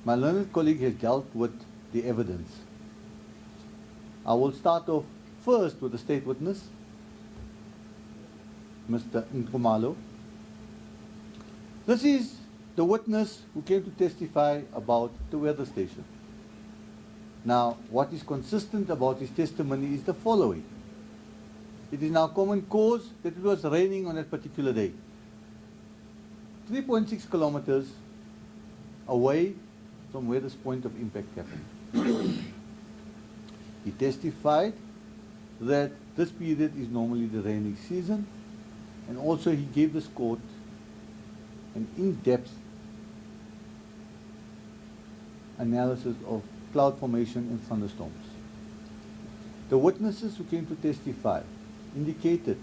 My learned colleague has dealt with the evidence. I will start off first with the state witness, Mr. Nkumalo. This is the witness who came to testify about the weather station. Now, what is consistent about his testimony is the following. It is now common cause that it was raining on that particular day. 3.6 kilometers away from where this point of impact happened. He testified that this period is normally the rainy season, and also he gave this court an in-depth analysis of cloud formation and thunderstorms. The witnesses who came to testify indicated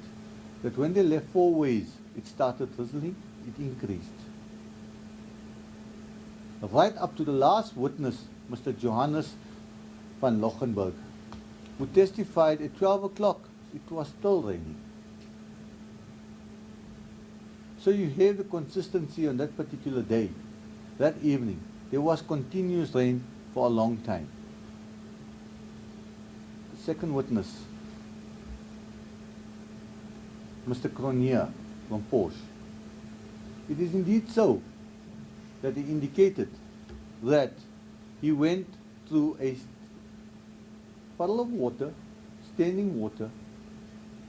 that when they left four ways, it started drizzling, it increased. Right up to the last witness, Mr. Johannes van Lochenberg, who testified at 12 o'clock, it was still raining. So you have the consistency on that particular day. That evening, there was continuous rain for a long time. The second witness, Mr. Cronje from Porsche. It is indeed so that he indicated that he went through a puddle of water, standing water,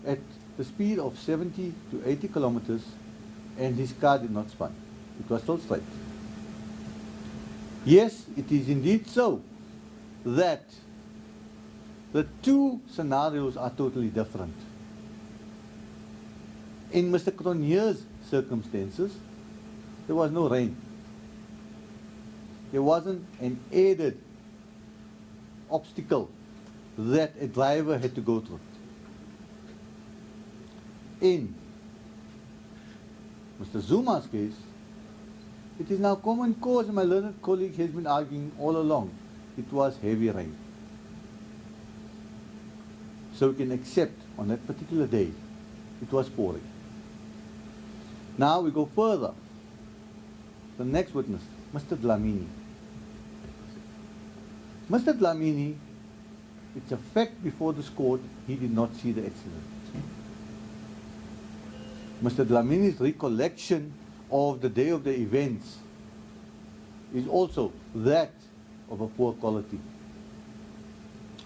at the speed of 70 to 80 kilometers, and his car did not spin. It was still straight. Yes, it is indeed so that the two scenarios are totally different. In Mr. Cronje's circumstances, there was no rain. There wasn't an added obstacle that a driver had to go through. In Mr. Zuma's case, it is now common cause, and my learned colleague has been arguing all along, it was heavy rain. So we can accept on that particular day, it was pouring. Now we go further. The next witness, Mr. Dlamini. Mr. Dlamini, it's a fact before this court, he did not see the accident. Mr. Dlamini's recollection of the day of the events is also that of a poor quality.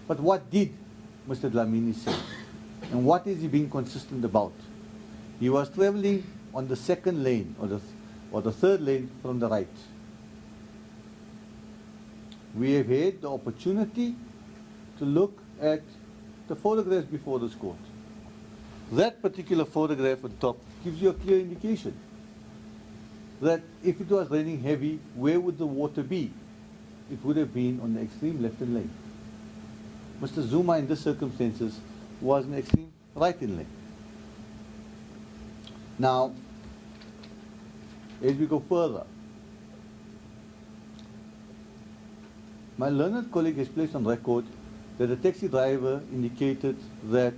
But what did Mr. Dlamini say? And what is he being consistent about? He was traveling on the second lane or the third lane from the right. We have had the opportunity to look at the photographs before this court. That particular photograph on top gives you a clear indication that if it was raining heavy, where would the water be? It would have been on the extreme left-hand lane. Mr. Zuma in this circumstances was in the extreme right-hand lane. Now, as we go further, my learned colleague has placed on record that the taxi driver indicated that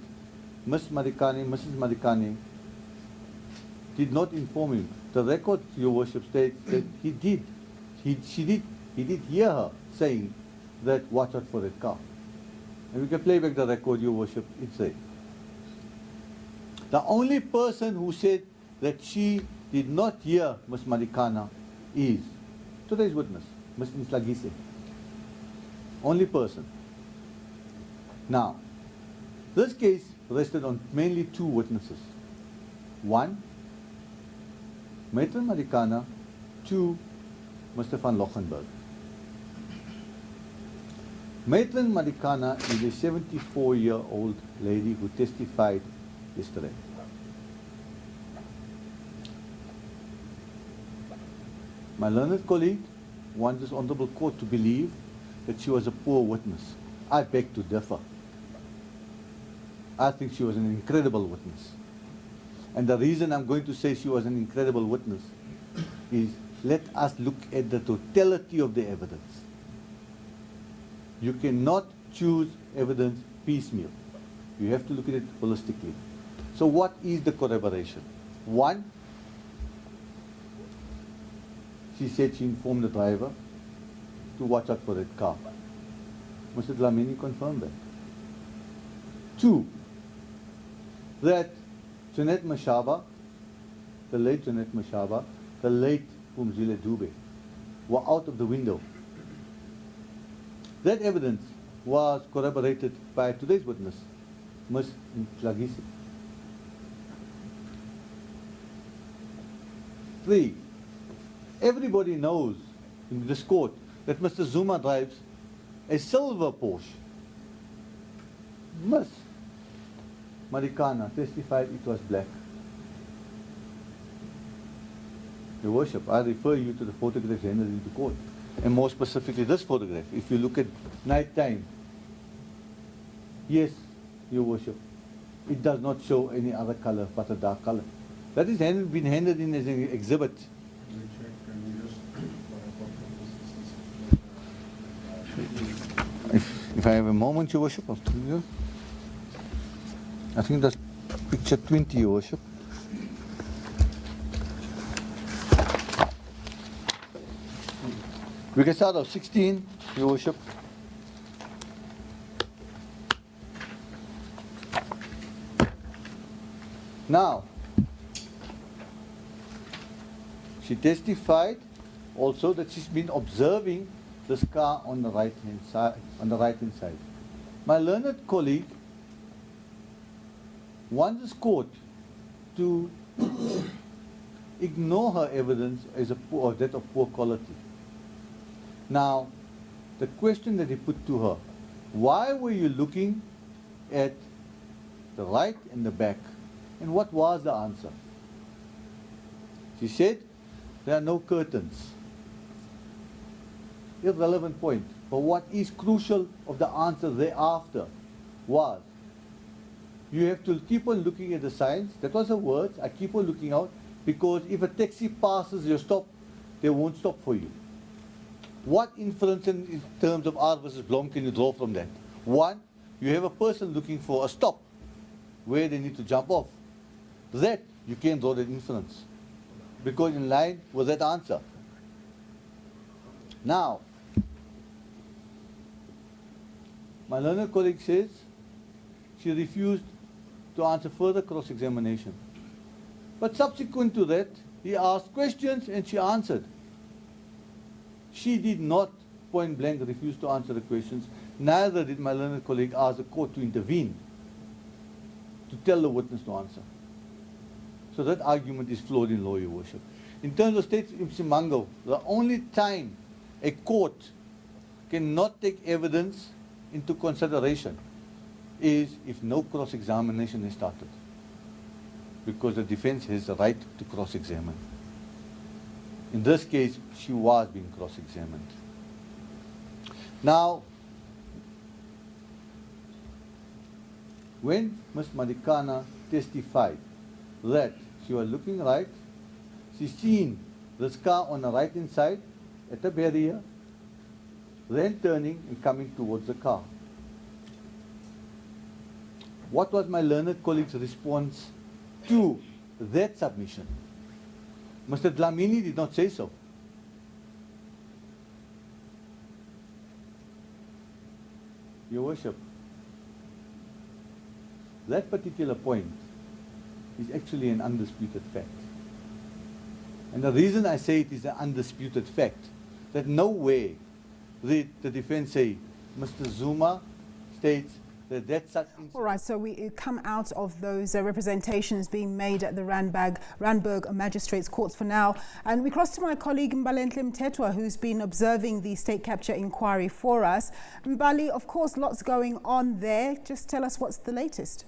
Mrs. Marikane did not inform him. The record, Your Worship, states that he did hear her saying that watch out for that car. And we can play back the record, Your Worship, it's there. The only person who said that she did not hear Ms. Marikana is today's witness, Ms. Nslagise. Only person. Now, this case rested on mainly two witnesses. One, Matron Marikana. Two, Mr. van Lochenberg. Matron Marikana is a 74-year-old lady who testified yesterday. My learned colleague wants this honorable court to believe that she was a poor witness. I beg to differ. I think she was an incredible witness. And the reason I'm going to say she was an incredible witness is let us look at the totality of the evidence. You cannot choose evidence piecemeal. You have to look at it holistically. So what is the corroboration? One, she said she informed the driver to watch out for that car. Mr. Dlamini confirmed that. 2, that Janet Mashaba, the late Janet Mashaba, the late Pumzile Dube, were out of the window. That evidence was corroborated by today's witness, Ms. Tlagisi. 3, everybody knows in this court that Mr. Zuma drives a silver Porsche. Ms. Marikana testified it was black. Your Worship, I refer you to the photographs handed into court, and more specifically this photograph. If you look at night time, yes, Your Worship, it does not show any other color but a dark color. That is been handed in as an exhibit. If I have a moment, Your Worship, I'll tell you. I think that's picture 20, Your Worship. We can start off 16, Your Worship. Now, she testified also that she's been observing this car on the right-hand side. My learned colleague wants this court to ignore her evidence as that of poor quality. Now, the question that he put to her, why were you looking at the right and the back? And what was the answer? She said, there are no curtains. Irrelevant point. But what is crucial of the answer thereafter was, you have to keep on looking at the signs. That was her words. I keep on looking out, because if a taxi passes your stop, they won't stop for you. What inference in terms of R versus Blom can you draw from that? One, you have a person looking for a stop where they need to jump off. That, you can't draw that inference, because in line with that answer. Now, my learned colleague says she refused to answer further cross-examination. But subsequent to that, he asked questions and she answered. She did not point blank refuse to answer the questions. Neither did my learned colleague ask the court to intervene, to tell the witness to answer. So that argument is flawed in law, Your Worship. In terms of state Msimango, the only time a court cannot take evidence into consideration is if no cross-examination is started, because the defense has the right to cross-examine. In this case, she was being cross-examined. Now, when Ms. Madikana testified that she was looking right, she seen this car on the right-hand side at the barrier, then turning and coming towards the car. What was my learned colleague's response to that submission? Mr. Dlamini did not say so. Your Worship, that particular point is actually an undisputed fact. And the reason I say it is an undisputed fact, that no way did the defense say Mr. Zuma states that such. All right, so we come out of those representations being made at the Randburg Magistrates Courts for now. And we cross to my colleague Mbalenhle Mthethwa, who's been observing the state capture inquiry for us. Mbali, of course, lots going on there. Just tell us what's the latest.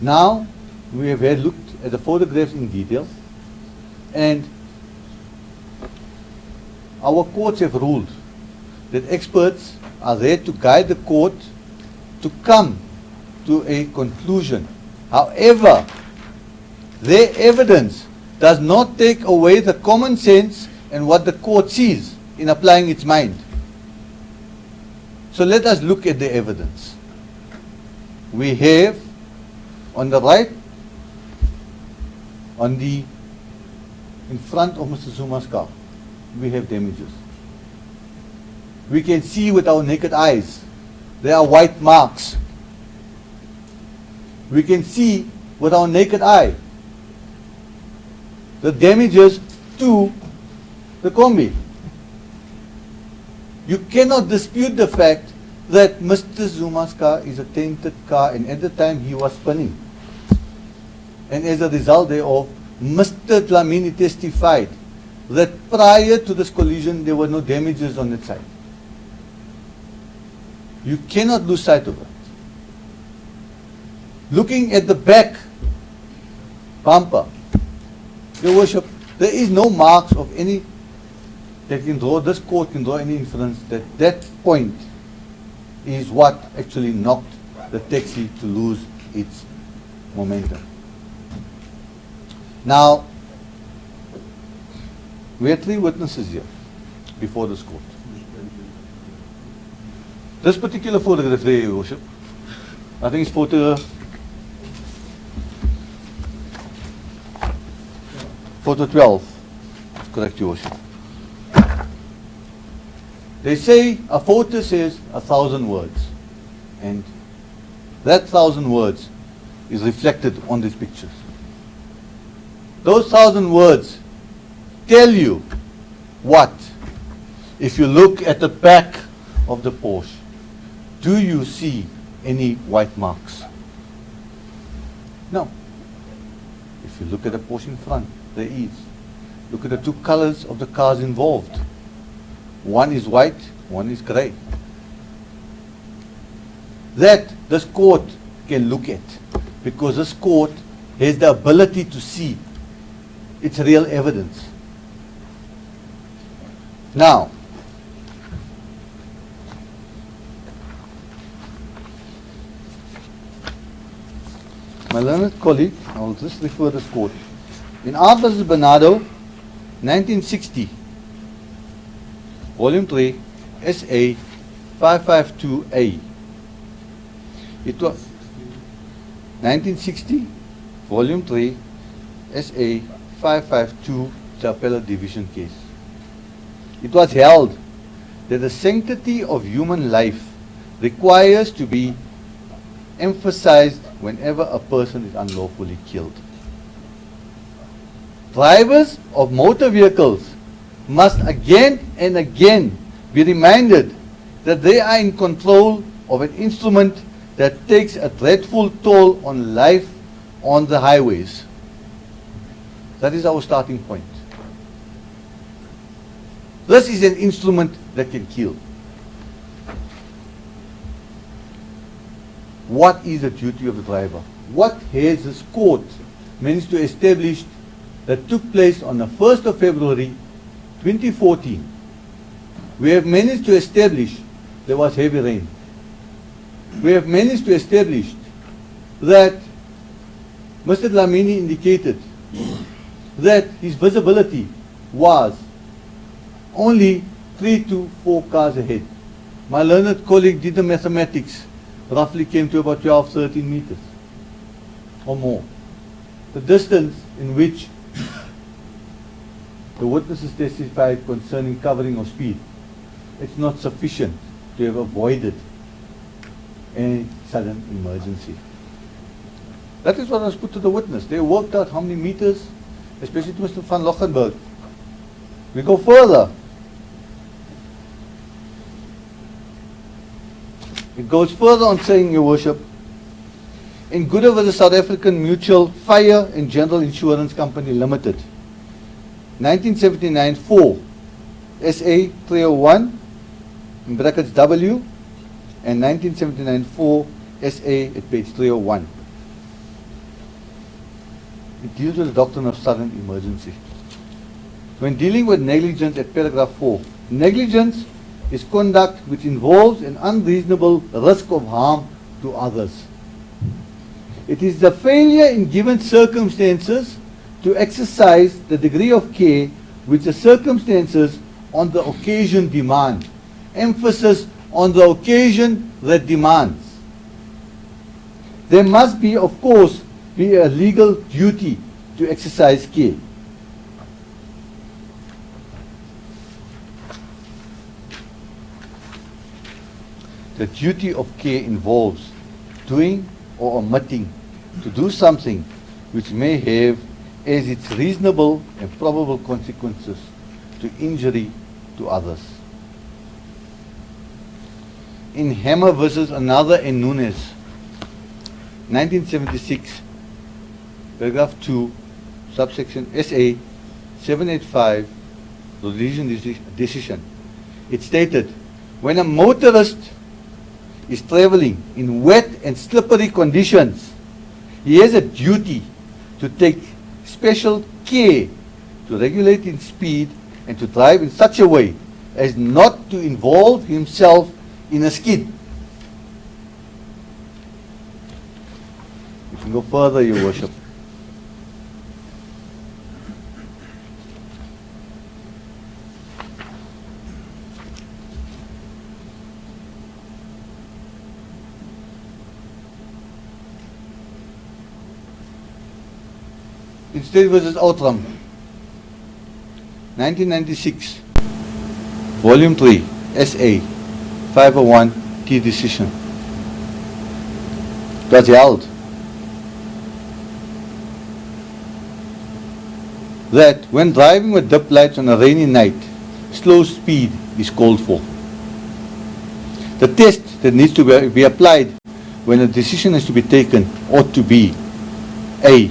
Now, We have had looked at the photographs in detail, and our courts have ruled that experts are there to guide the court to come to a conclusion. However, their evidence does not take away the common sense and what the court sees in applying its mind. So let us look at the evidence. We have on the right, in front of Mr. Zuma's car, we have damages. We can see with our naked eyes, there are white marks. We can see with our naked eye the damages to the combi. You cannot dispute the fact that Mr. Zuma's car is a tainted car, and at the time he was spinning. And as a result thereof, Mr. Dlamini testified that prior to this collision there were no damages on that side. You cannot lose sight of it. Looking at the back bumper, Your Worship, there is no marks of any that can draw, this court can draw any inference that that point is what actually knocked the taxi to lose its momentum. Now, we have 3 witnesses here before this court. This particular photograph there, Your Worship, I think it's photo 12. That's correct, Your Worship. They say a photo says 1,000 words, and that 1,000 words is reflected on these pictures. Those 1,000 words tell you what? If you look at the back of the Porsche, do you see any white marks? No. If you look at the Porsche in front, there is. Look at the 2 colors of the cars involved. One is white, one is grey. That this court can look at, because this court has the ability to see its real evidence. Now, my learned colleague, I will just refer this court. In R. Bernardo, 1960, Volume 3, SA 552A. It was 1960, Volume 3, SA 552, the appellate division case. It was held that the sanctity of human life requires to be emphasized whenever a person is unlawfully killed. Drivers of motor vehicles must again and again be reminded that they are in control of an instrument that takes a dreadful toll on life on the highways. That is our starting point. This is an instrument that can kill. What is the duty of the driver? What has this court managed to establish that took place on the 1st of February 2014? We have managed to establish there was heavy rain. We have managed to establish that Mr. Dlamini indicated that his visibility was only 3 to 4 cars ahead. My learned colleague did the mathematics, roughly came to about 12, 13 meters or more. The distance in which the witnesses testified concerning covering of speed, it's not sufficient to have avoided any sudden emergency. That is what was put to the witness. They worked out how many meters, especially to Mr. van Lochenberg. We go further. It goes further on saying, Your Worship, in Goodyer v. South African Mutual Fire and General Insurance Company Limited, 1979-4, SA 301, in brackets W, and 1979-4, SA at page 301. It deals with the doctrine of sudden emergency. When dealing with negligence at paragraph 4, negligence is conduct which involves an unreasonable risk of harm to others. It is the failure in given circumstances to exercise the degree of care which the circumstances on the occasion demand. Emphasis on the occasion that demands. There must be, of course, be a legal duty to exercise care. The duty of care involves doing or omitting to do something which may have as its reasonable and probable consequences to injury to others. In Hammer versus another and Nunes, 1976, paragraph 2, subsection SA 785, the decision, it stated, when a motorist is traveling in wet and slippery conditions, he has a duty to take special care to regulate his speed and to drive in such a way as not to involve himself in a skid. You can go further, Your Worship. In State versus Outram, 1996, Volume 3, SA 501 T decision. It was held that when driving with dip lights on a rainy night, slow speed is called for. The test that needs to be applied when a decision is to be taken ought to be A.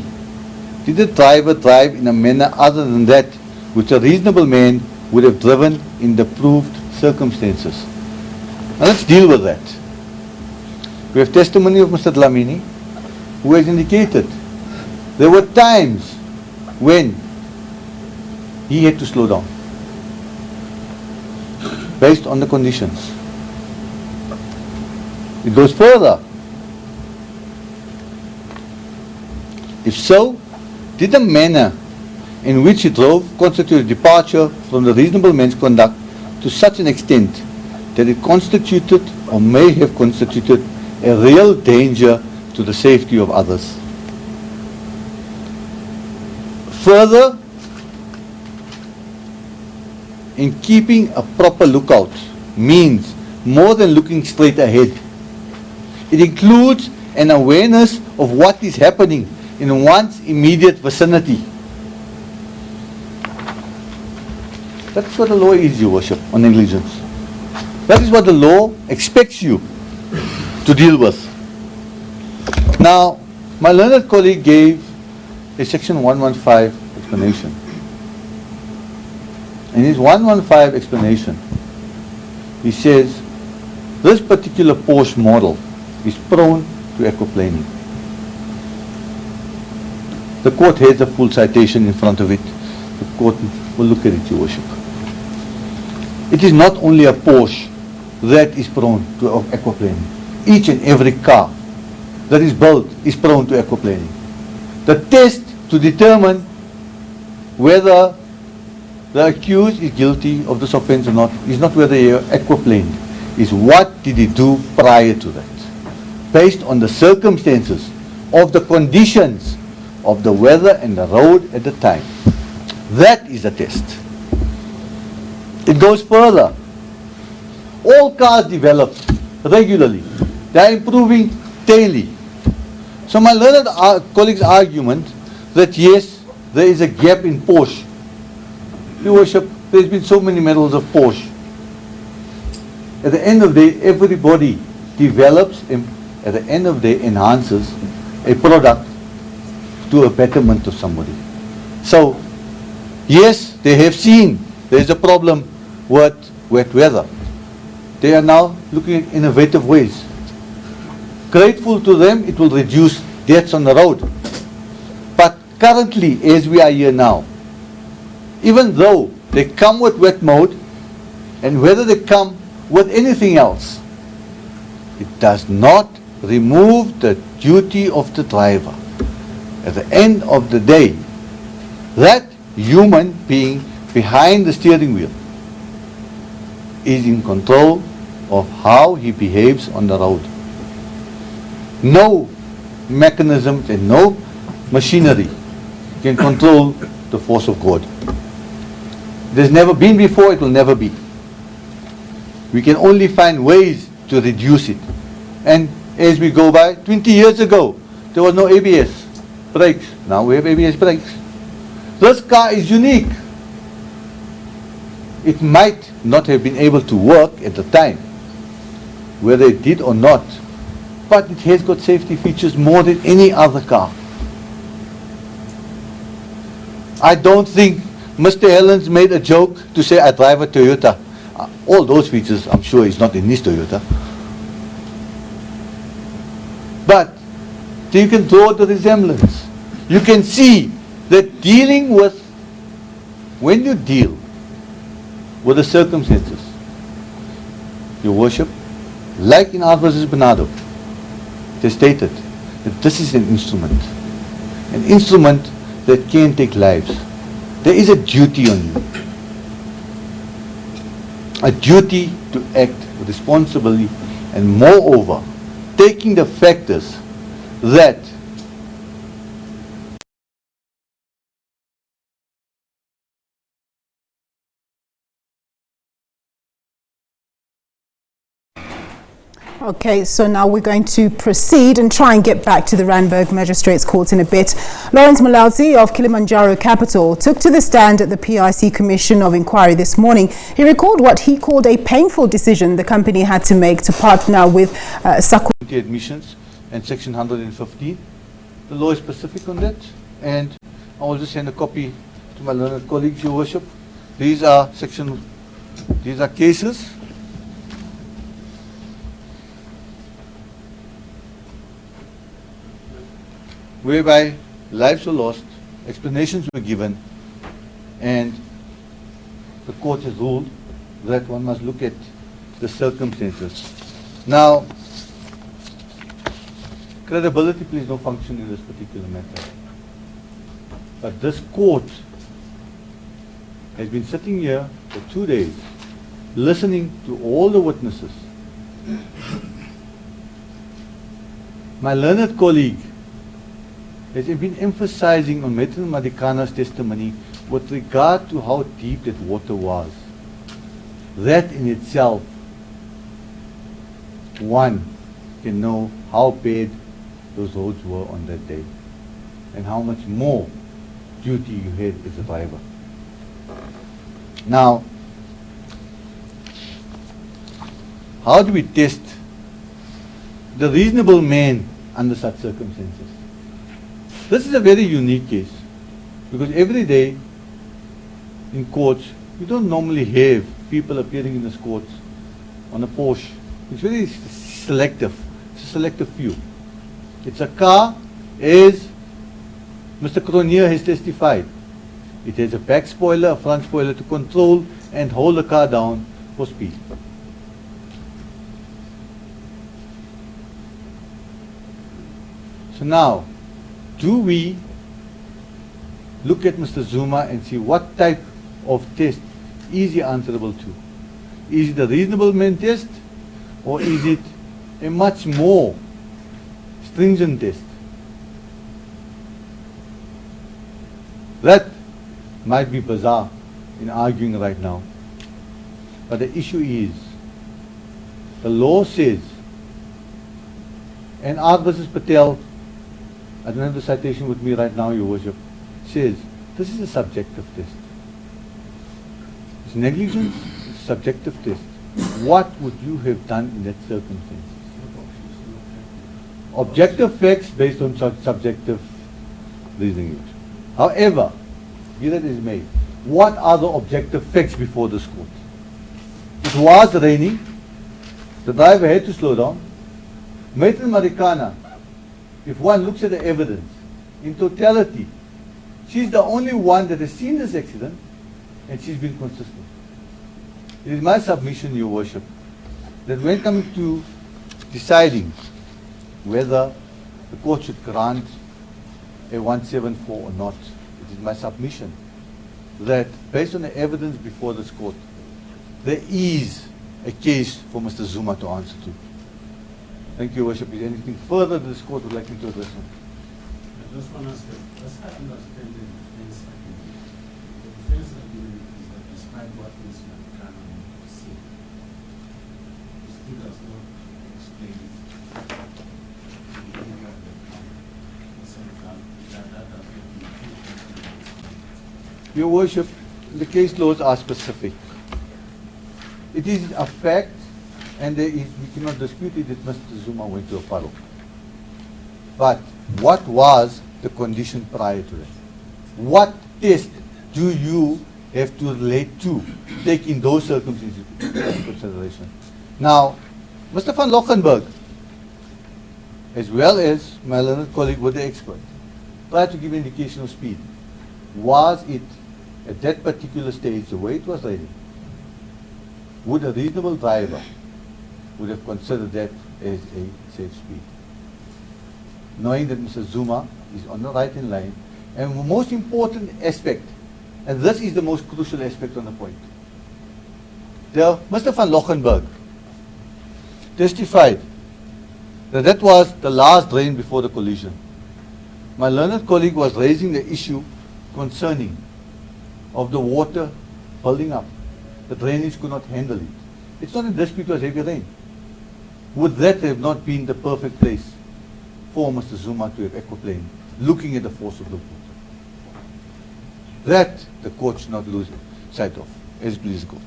Did the driver drive in a manner other than that which a reasonable man would have driven in the proved circumstances? Now let's deal with that. We have testimony of Mr. Dlamini, who has indicated there were times when he had to slow down based on the conditions. It goes further. If so, did the manner in which he drove constitute a departure from the reasonable man's conduct to such an extent that it constituted or may have constituted a real danger to the safety of others? Further, in keeping a proper lookout means more than looking straight ahead. It includes an awareness of what is happening in one's immediate vicinity. That's what the law is, Your Worship, on negligence. That is what the law expects you to deal with. Now, my learned colleague gave a section 115 explanation. In his 115 explanation, he says this particular Porsche model is prone to aquaplaning. The court has a full citation in front of it. The court will look at it, Your Worship. It is not only a Porsche that is prone to aquaplaning. Each and every car that is built is prone to aquaplaning. The test to determine whether the accused is guilty of this offense or not is not whether he aquaplaned, is what did he do prior to that, based on the circumstances of the conditions of the weather and the road at the time. That is the test. It goes further. All cars develop regularly. They are improving daily. So my learned colleague's argument that yes, there is a gap in Porsche. Your Worship, there's been so many models of Porsche. At the end of the day, everybody develops and at the end of the day enhances a product to a betterment of somebody. So, yes, they have seen there's a problem with wet weather. They are now looking at innovative ways. Grateful to them, it will reduce deaths on the road. But currently, as we are here now, even though they come with wet mode, and whether they come with anything else, it does not remove the duty of the driver. At the end of the day, that human being behind the steering wheel is in control of how he behaves on the road. No mechanisms and no machinery can control the force of God. It has never been before, it will never be. We can only find ways to reduce it. And as we go by, 20 years ago, there was no ABS brakes. Now we have ABS brakes. This car is unique. It might not have been able to work at the time, whether it did or not, but it has got safety features more than any other car. I don't think Mr. Helens made a joke to say, I drive a Toyota. All those features, I'm sure, is not in this Toyota. But you can draw the resemblance. You can see that dealing with, when you deal with the circumstances, Your Worship, like in R versus Bernardo, it is stated that this is an instrument that can take lives. There is a duty on you, a duty to act responsibly, and moreover, taking the factors that Okay, so now we're going to proceed and try and get back to the Randburg Magistrates Court in a bit. Lawrence Malazi of Kilimanjaro Capital took to the stand at the PIC Commission of Inquiry this morning. He recalled what he called a painful decision the company had to make to partner with Saku. Admissions and Section 115. The law is specific on that, and I will just send a copy to my learned colleagues, Your Worship. These are cases whereby lives were lost, explanations were given, and the court has ruled that one must look at the circumstances. Now, credibility plays no function in this particular matter. But this court has been sitting here for 2 days, listening to all the witnesses. My learned colleague has been emphasizing on Matron Madikana's testimony with regard to how deep that water was. That in itself, one can know how bad those roads were on that day and how much more duty you had as a driver. Now, how do we test the reasonable man under such circumstances? This is a very unique case because every day in courts, you don't normally have people appearing in the courts on a Porsche. It's very selective. It's a selective few. It's a car, as Mr. Cronier has testified. It has a back spoiler, a front spoiler to control and hold the car down for speed. So now, do we look at Mr. Zuma and see what type of test is he answerable to? Is it a reasonable man test, or is it a much more stringent test? That might be bizarre in arguing right now. But the issue is, the law says, and R versus Patel, I don't have the citation with me right now, Your Worship, says this is a subjective test. It's negligence, it's a subjective test. What would you have done in that circumstance? Objective facts based on subjective reasoning. However, be that is made, what are the objective facts before this court? It was raining, the driver had to slow down. Matron Marikana, if one looks at the evidence in totality, She's the only one that has seen this accident, and she's been consistent. It is my submission, Your Worship, that when coming to deciding whether the court should grant a 174 or not, it is my submission that based on the evidence before this court, there is a case for Mr. Zuma to answer to. Thank you, Your Worship. Is there anything further that this court would like me to address? I just want to ask, as I understand the defense argument, the defense argument is that despite what Ms. McCann said, it still does not explain the behavior of the central, that does not be Your Worship, the case laws are specific. It is a fact, and there is, we cannot dispute it, that Mr. Zuma went to a puddle. But what was the condition prior to that? What test do you have to relate to, take in those circumstances into consideration? Now, Mr. van Lochenberg, as well as my learned colleague were the expert, tried to give an indication of speed. Was it, at that particular stage, the way it was ready, would a reasonable driver would have considered that as a safe speed? Knowing that Mr. Zuma is on the right in line, and the most important aspect, and this is the most crucial aspect on the point, Mr. van Lochenberg testified that that was the last drain before the collision. My learned colleague was raising the issue concerning of the water building up. The drainage could not handle it. It's not a dispute, it was heavy rain. Would that have not been the perfect place for Mr. Zuma to have aquaplaned, looking at the force of the water? That the court should not lose sight of, as it pleases the court.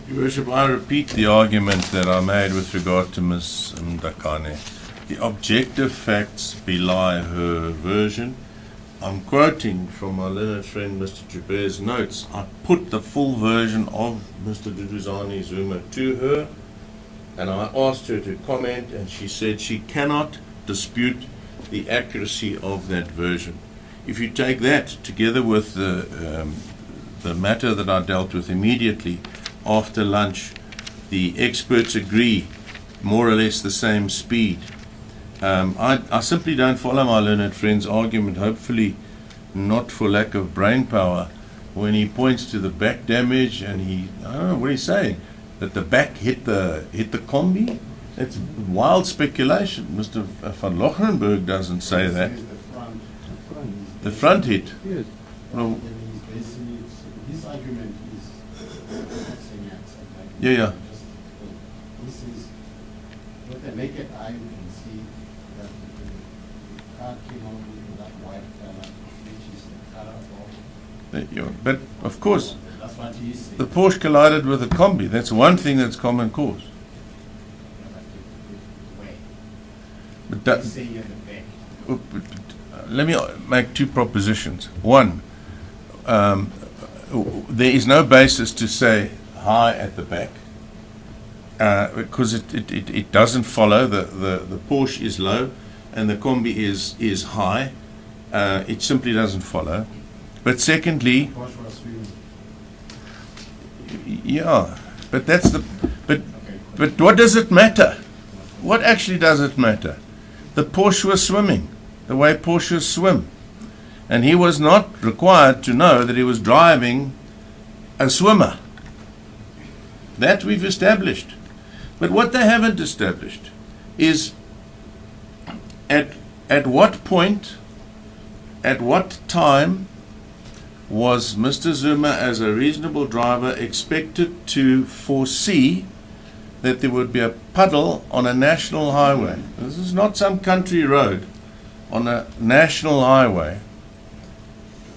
Your Worship, I repeat the argument that I made with regard to Ms. Mdakane. The objective facts belie her version. I'm quoting from my learned friend Mr. Joubert's notes. I put the full version of Mr. Duduzane Zuma to her, and I asked her to comment, and she said she cannot dispute the accuracy of that version. If you take that together with the matter that I dealt with immediately after lunch, the experts agree more or less the same speed. I simply don't follow my learned friend's argument, hopefully not for lack of brain power, when he points to the back damage and I don't know what he's saying, that the back hit the combi. It's wild speculation. Mr. van Lochenberg doesn't say that. The front hit. Yes. Well, his argument is yeah. This is with the naked eye we can see that the car came out with that white color, which is the color of But of course, that's what he said. the Porsche collided with a combi. That's one thing that's common cause. But that, He's saying at the back. let me make two propositions. One, there is no basis to say high at the back, because it doesn't follow. The Porsche is low and the combi is high. It simply doesn't follow. But secondly, Porsche was swimming. yeah, but that's the but what does it matter? What actually does it matter? The Porsche was swimming the way Porsches swim, and he was not required to know that he was driving a swimmer. That we've established. But what they haven't established is at what point, at what time was Mr. Zuma, as a reasonable driver, expected to foresee that there would be a puddle on a national highway? This is not some country road, on a national highway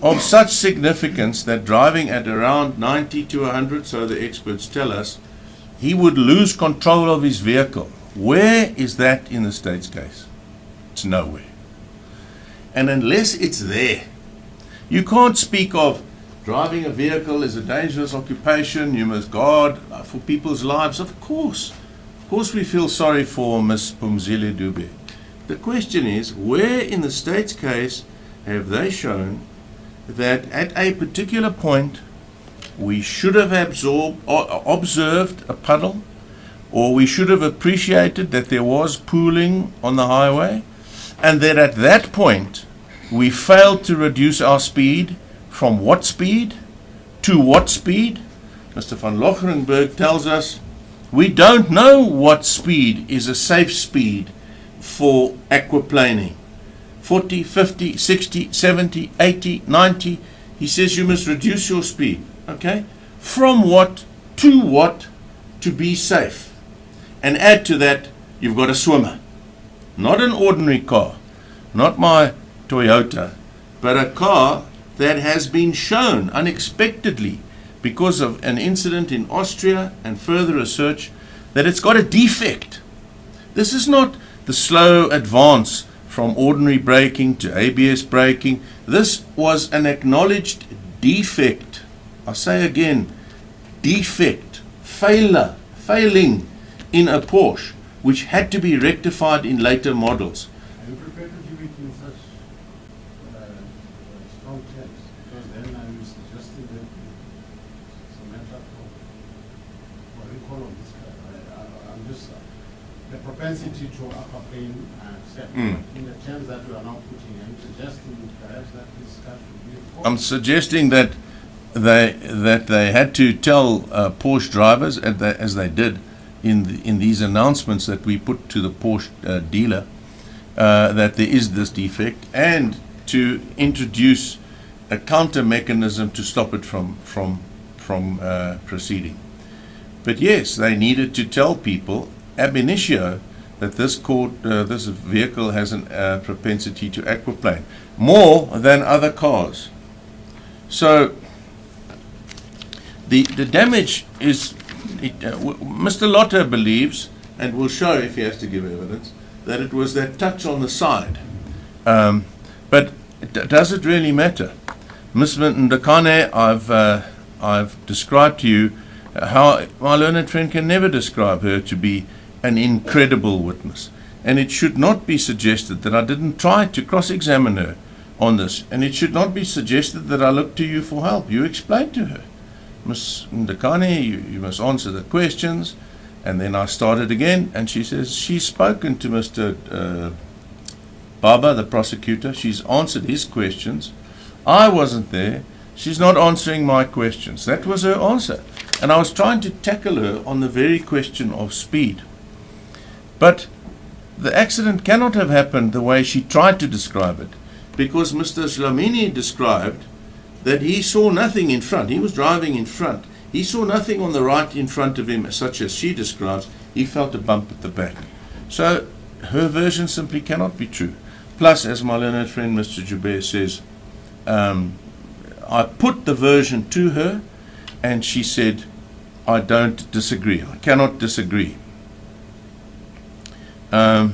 of such significance that driving at around 90 to 100, so the experts tell us, he would lose control of his vehicle. Where is that in the state's case? It's nowhere. And unless it's there, you can't speak of driving a vehicle is a dangerous occupation, you must guard for people's lives. Of course we feel sorry for Miss Pumzile Dube. the question is, where in the state's case have they shown that at a particular point we should have observed a puddle, or we should have appreciated that there was pooling on the highway, and that at that point we failed to reduce our speed from what speed to what speed? Mr. van Locherenberg tells us we don't know what speed is a safe speed for aquaplaning. 40, 50, 60, 70, 80, 90. He says you must reduce your speed. Okay? From what to be safe. And add to that, you've got a swimmer. Not an ordinary car. Not my Toyota. But a car that has been shown unexpectedly because of an incident in Austria and further research that it's got a defect. This is not the slow advance from ordinary braking to ABS braking. This was an acknowledged defect. I say again, defect, failing in a Porsche, which had to be rectified in later models. Are you prepared to give it in such strong terms? Because then I'm suggesting that it's a matter for recall of this guy. I'm just the propensity to aquaplane accept. In the terms that we are now putting, I'm suggesting perhaps that this guy should be recalled. I'm suggesting that they had to tell Porsche drivers, as they did in these announcements that we put to the Porsche dealer, that there is this defect, and to introduce a counter mechanism to stop it from proceeding. But yes, they needed to tell people ab initio that this vehicle has a propensity to aquaplane more than other cars. So the damage is, Mr. Lotter believes, and will show if he has to give evidence, that it was that touch on the side. But does it really matter? Ms. Ndakane, I've described to you how my learned friend can never describe her to be an incredible witness. And it should not be suggested that I didn't try to cross-examine her on this. And it should not be suggested that I looked to you for help. You explained to her. Ms. Ndakane, you must answer the questions. And then I started again, and she says she's spoken to Mr. Baba, the prosecutor. She's answered his questions. I wasn't there. She's not answering my questions. That was her answer. And I was trying to tackle her on the very question of speed. But the accident cannot have happened the way she tried to describe it, because Mr. Shlamini described that he saw nothing in front. He was driving in front. He saw nothing on the right in front of him, such as she describes. He felt a bump at the back. So her version simply cannot be true. Plus, as my learned friend Mr. Joubert says, I put the version to her, and she said, I don't disagree. I cannot disagree. Yeah.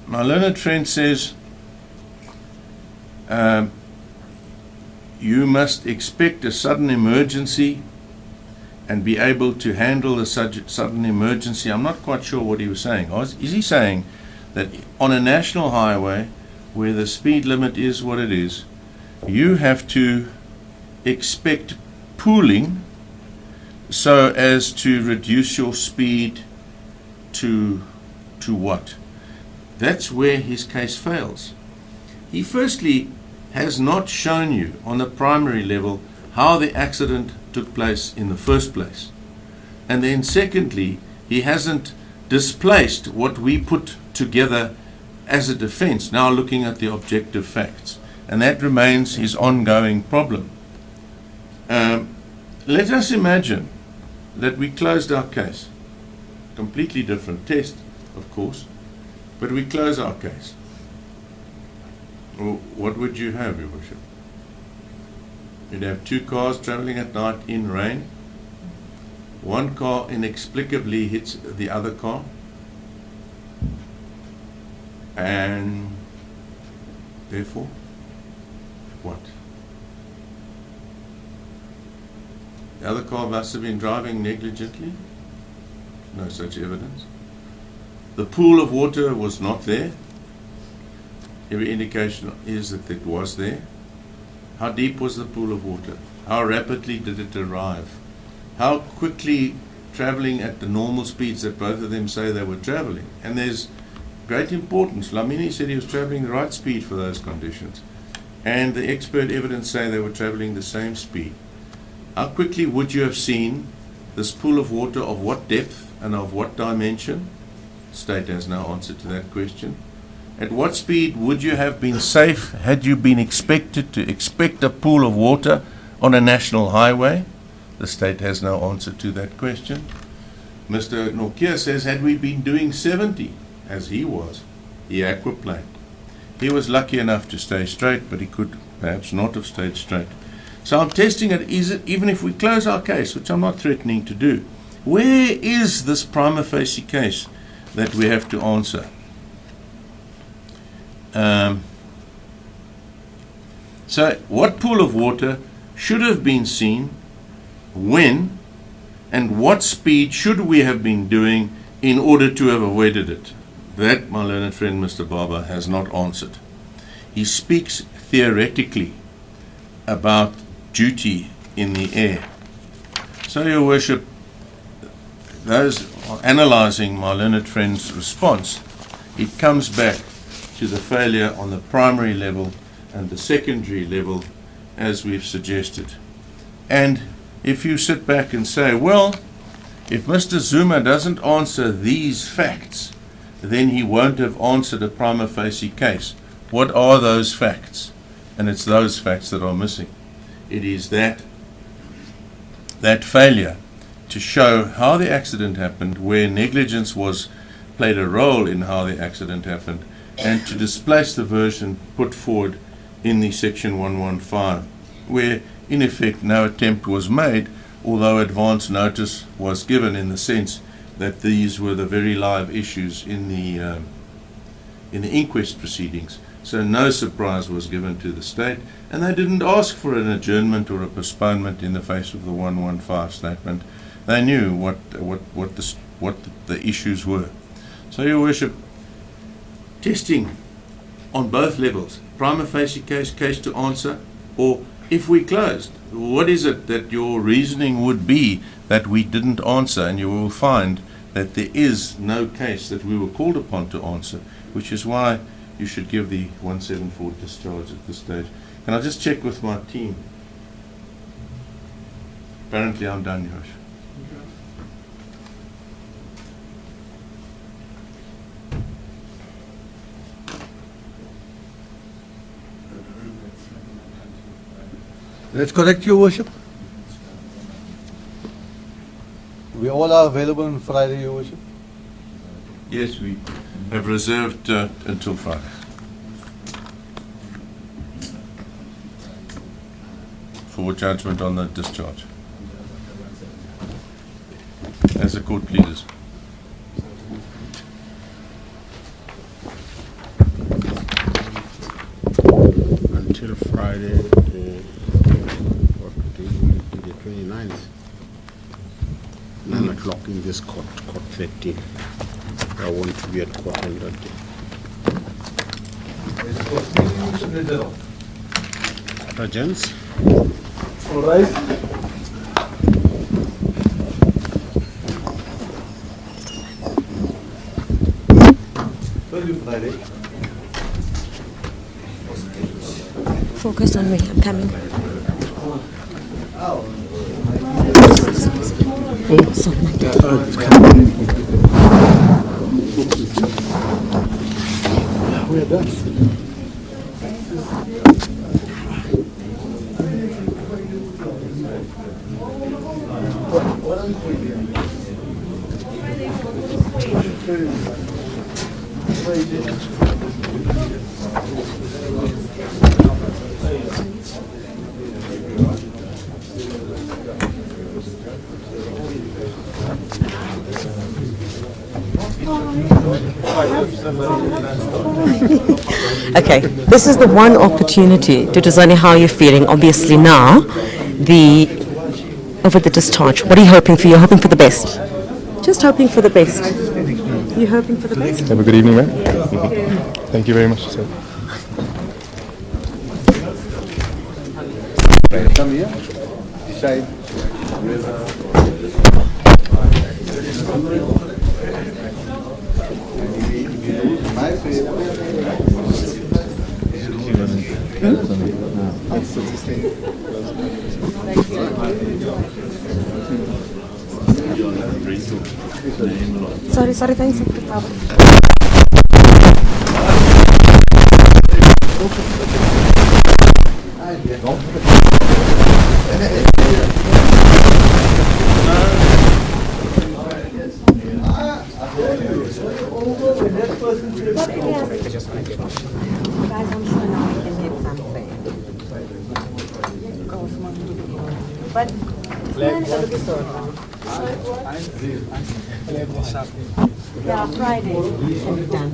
My learned friend says, you must expect a sudden emergency and be able to handle the sudden emergency. I'm not quite sure what he was saying. Is he saying that on a national highway where the speed limit is what it is, you have to expect pooling so as to reduce your speed to what? That's where his case fails. He firstly has not shown you on the primary level how the accident took place in the first place. And then secondly, he hasn't displaced what we put together as a defense, now looking at the objective facts. And that remains his ongoing problem. Let us imagine that we closed our case. Completely different test, of course, but we close our case. Well, what would you have, Your Worship? You'd have two cars traveling at night in rain. One car inexplicably hits the other car. And therefore, what? The other car must have been driving negligently. No such evidence. The pool of water was not there. Every indication is that it was there. How deep was the pool of water? How rapidly did it arrive? How quickly, traveling at the normal speeds that both of them say they were traveling? And there's great importance. Lamini said he was traveling the right speed for those conditions. And the expert evidence say they were traveling the same speed. How quickly would you have seen this pool of water, of what depth and of what dimension? State has no answer to that question. At what speed would you have been safe had you been expected to expect a pool of water on a national highway? The state has no answer to that question. Mr. Nokia says, had we been doing 70, as he was, he aquaplaned. He was lucky enough to stay straight, but he could perhaps not have stayed straight. So I'm testing it, even if we close our case, which I'm not threatening to do, where is this prima facie case that we have to answer? So what pool of water should have been seen, when, and what speed should we have been doing in order to have avoided it? That, my learned friend Mr. Barber has not answered. He speaks theoretically about duty in the air. So, Your Worship, those analysing my learned friend's response, it comes back to the failure on the primary level and the secondary level, as we've suggested. And if you sit back and say, well, if Mr. Zuma doesn't answer these facts, then he won't have answered a prima facie case. What are those facts? And it's those facts that are missing. It is that failure to show how the accident happened, where negligence played a role in how the accident happened, and to displace the version put forward in the section 115, where in effect no attempt was made, although advance notice was given, in the sense that these were the very live issues in the inquest proceedings. So no surprise was given to the state, and they didn't ask for an adjournment or a postponement in the face of the 115 statement. They knew what the issues were. So, Your Worship, testing on both levels, prima facie case to answer, or if we closed, what is it that your reasoning would be that we didn't answer? And you will find that there is no case that we were called upon to answer, which is why you should give the 174 discharge at this stage. Can I just check with my team? Apparently I'm done, Josh. That's correct, Your Worship. We all are available on Friday, Your Worship. Yes, we have reserved until Friday. For judgment on the discharge. As the court pleases. Until Friday, what day will it be? The 29th. 9 o'clock in this court 13. I want to be at court on that day. Gents? All right. Friday. Focus on me, I'm coming. Focus on me. We're done. Okay, this is the one opportunity. Duduzane, how are you feeling? Obviously now, over the discharge, what are you hoping for? You're hoping for the best. Just hoping for the best. You're hoping for the best? Have a good evening, ma'am. Thank you very much, sir. Come here, decide my Sorry, thanks. Yeah, Friday can be done.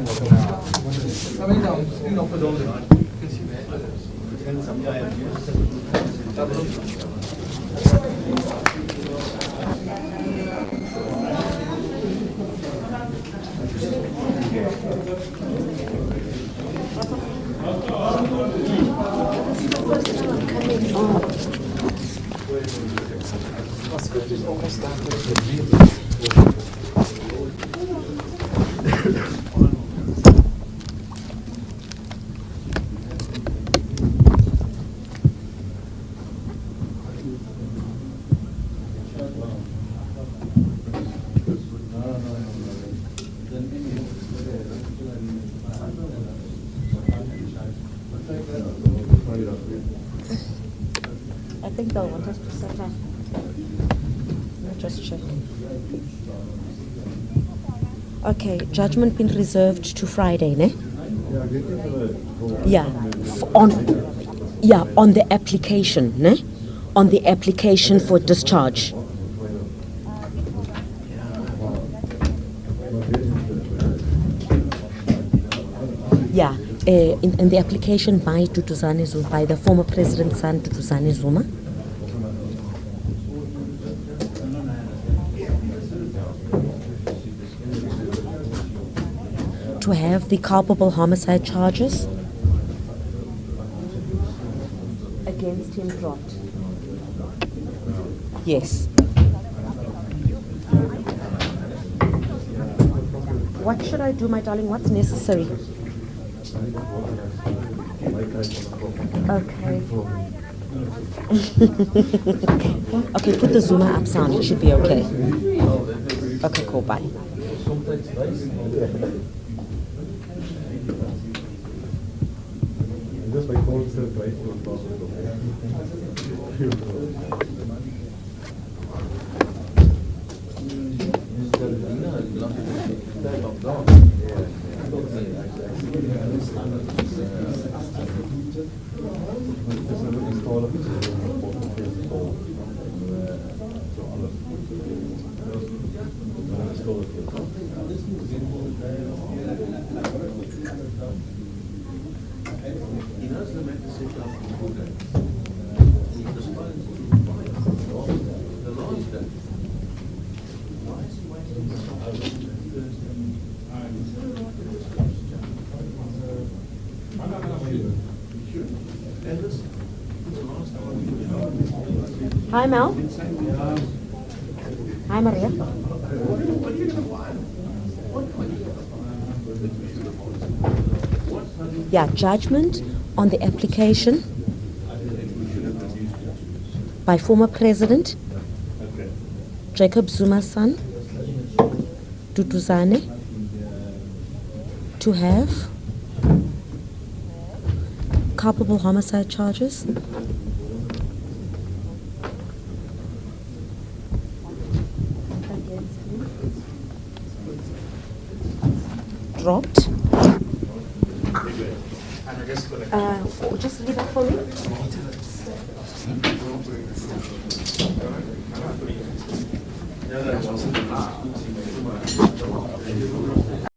I think they'll want us to set up. Let's just check. Okay, judgment been reserved to Friday, ne? Yeah, on the application, ne? On the application for discharge. Yeah, in the application by Duduzane Zuma, by the former president's son, Duduzane Zuma. To have the culpable homicide charges against him dropped. Yes. What should I do, my darling? What's necessary? Okay. Okay, put the Zuma up sound. It should be okay. Okay, cool. Bye. Hi, Mel. Hi, Maria. Yeah, judgment on the application by former President Jacob Zuma's son, Duduzane, to have culpable homicide charges dropped. Just leave that for me.